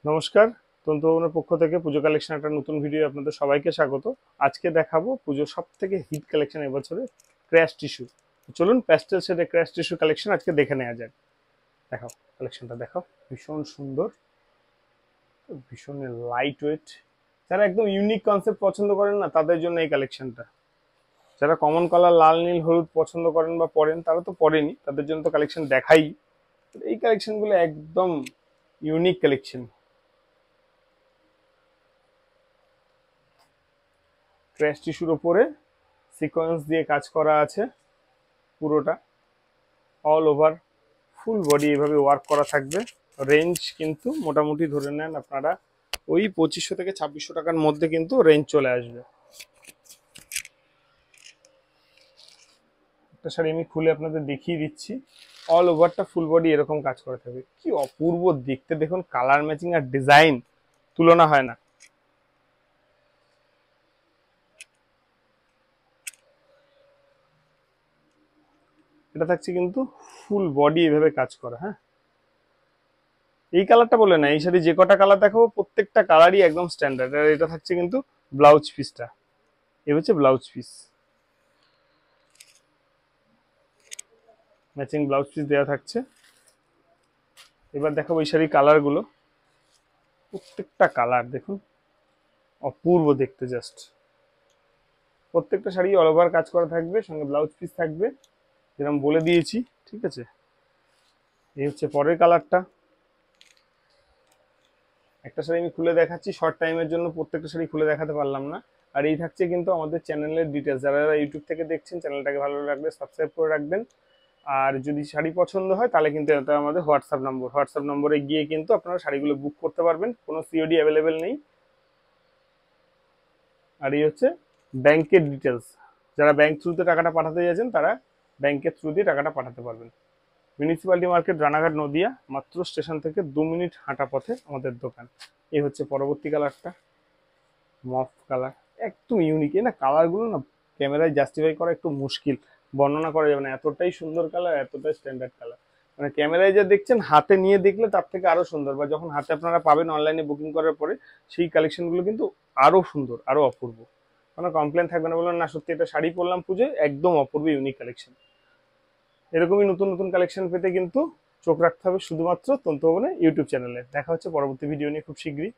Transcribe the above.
নমস্কার। তন্তুভবনের পক্ষ থেকে পুজো কালেকশন একটা নতুন ভিডিও আপনাদের সবাইকে স্বাগত। আজকে দেখাবো পুজোর সব থেকে হিট কালেকশন এবছরে ক্র্যাশ টিস্যু। চলুন প্যাস্টেল শেডে ক্র্যাশ টিস্যু কালেকশন আজকে দেখে নেওয়া যাক। দেখাও কালেকশনটা, দেখাও। ভীষণ সুন্দর, ভীষণ লাইট ওয়েট। যারা একদম ইউনিক কনসেপ্ট পছন্দ করেন না, তাদের জন্য এই কালেকশনটা। যারা কমন কালার লাল নীল হলুদ পছন্দ করেন বা পরেন, তারা তো পরেনি, তাদের জন্য তো কালেকশন দেখাই। এই কালেকশনগুলো একদম ইউনিক কালেকশন। ক্র্যাশ টিস্যুর ওপরে সিকোয়েন্স দিয়ে কাজ করা আছে পুরোটা, অল ওভার ফুল বডি এভাবে ওয়ার্ক করা থাকবে। রেঞ্জ কিন্তু মোটামুটি ধরে নেন আপনারা ওই 2500 থেকে 2600 টাকার মধ্যে কিন্তু রেঞ্জ চলে আসবে। একটা শাড়ি আমি খুলে আপনাদের দেখিয়ে দিচ্ছি। অল ওভারটা ফুল বডি এরকম কাজ করা থাকবে। কি অপূর্ব দেখতে, দেখুন কালার ম্যাচিং আর ডিজাইন তুলনা হয় না। এটা থাকছে কিন্তু ফুল বডি এভাবে কাজ করা। হ্যাঁ, এই কালারটা বলে না, এই শাড়ি যে কটা কালার দেখাবো প্রত্যেকটা কালারই একদম স্ট্যান্ডার্ড। আর এটা থাকছে কিন্তু ব্লাউজ পিসটা, এ হচ্ছে blouse piece, matching blouse piece দেওয়া থাকছে। এবার দেখাবো এই শাড়ির কালারগুলো। প্রত্যেকটা কালার দেখুন অপূর্ব দেখতে, জাস্ট। প্রত্যেকটা শাড়ি অল ওভার কাজ করা থাকবে, সঙ্গে ব্লাউজ পিস থাকবে যেরকম বলে দিয়েছি। ঠিক আছে, এই হচ্ছে পরের কালারটা। একটা শাড়ি আমি খুলে দেখাচ্ছি, শর্ট টাইমের জন্য প্রত্যেকটা শাড়ি খুলে দেখাতে পারলাম না। আর এই থাকছে কিন্তু আমাদের চ্যানেলের ডিটেলস। যারা যারা ইউটিউব থেকে দেখছেন, চ্যানেলটাকে ভালো লাগলে সাবস্ক্রাইব করে রাখবেন। আর যদি শাড়ি পছন্দ হয় তাহলে কিন্তু এটা আমাদের হোয়াটসঅ্যাপ নম্বরে গিয়ে কিন্তু আপনারা শাড়িগুলো বুক করতে পারবেন। কোনো সিওডি অ্যাভেলেবেল নেই। আর এই হচ্ছে ব্যাংকের ডিটেলস। যারা ব্যাংক থ্রুতে টাকাটা পাঠাতে চাইছেন, তারা ব্যাংকের থ্রু দিয়ে টাকাটা পাঠাতে পারবেন। Municipality market, Ranaghat, Nadia. মাত্র স্টেশন থেকে 2 মিনিট হাঁটা পথে আমাদের দোকান। এই হচ্ছে পরবর্তী কালারটা, মফ কালার। একদম ইউনিক। এই না কালারগুলো না ক্যামেরায় জাস্টিফাই করা একটু মুশকিল, বর্ণনা করা যাবে না, এতটাই সুন্দর কালার, এতটাই স্ট্যান্ডার্ড কালার। মানে ক্যামেরায় যা দেখছেন, হাতে নিয়ে দেখলে তার থেকে আরো সুন্দর, বা যখন হাতে আপনারা পাবেন অনলাইনে বুকিং করার পরে, সেই কালেকশনগুলো কিন্তু আরো সুন্দর, আরো অপূর্ব। কোনো কমপ্লেন থাকবে না, বলবেন না সত্যি এটা শাড়ি পরলাম পুজোয়, একদম অপূর্ব ইউনিক কালেকশন। এরকমই নতুন নতুন কালেকশন পেতে কিন্তু চোখ রাখতে হবে শুধুমাত্র তন্তুভবনে ইউটিউব চ্যানেলে। দেখা হচ্ছে পরবর্তী ভিডিও নিয়ে খুব শীঘ্রই।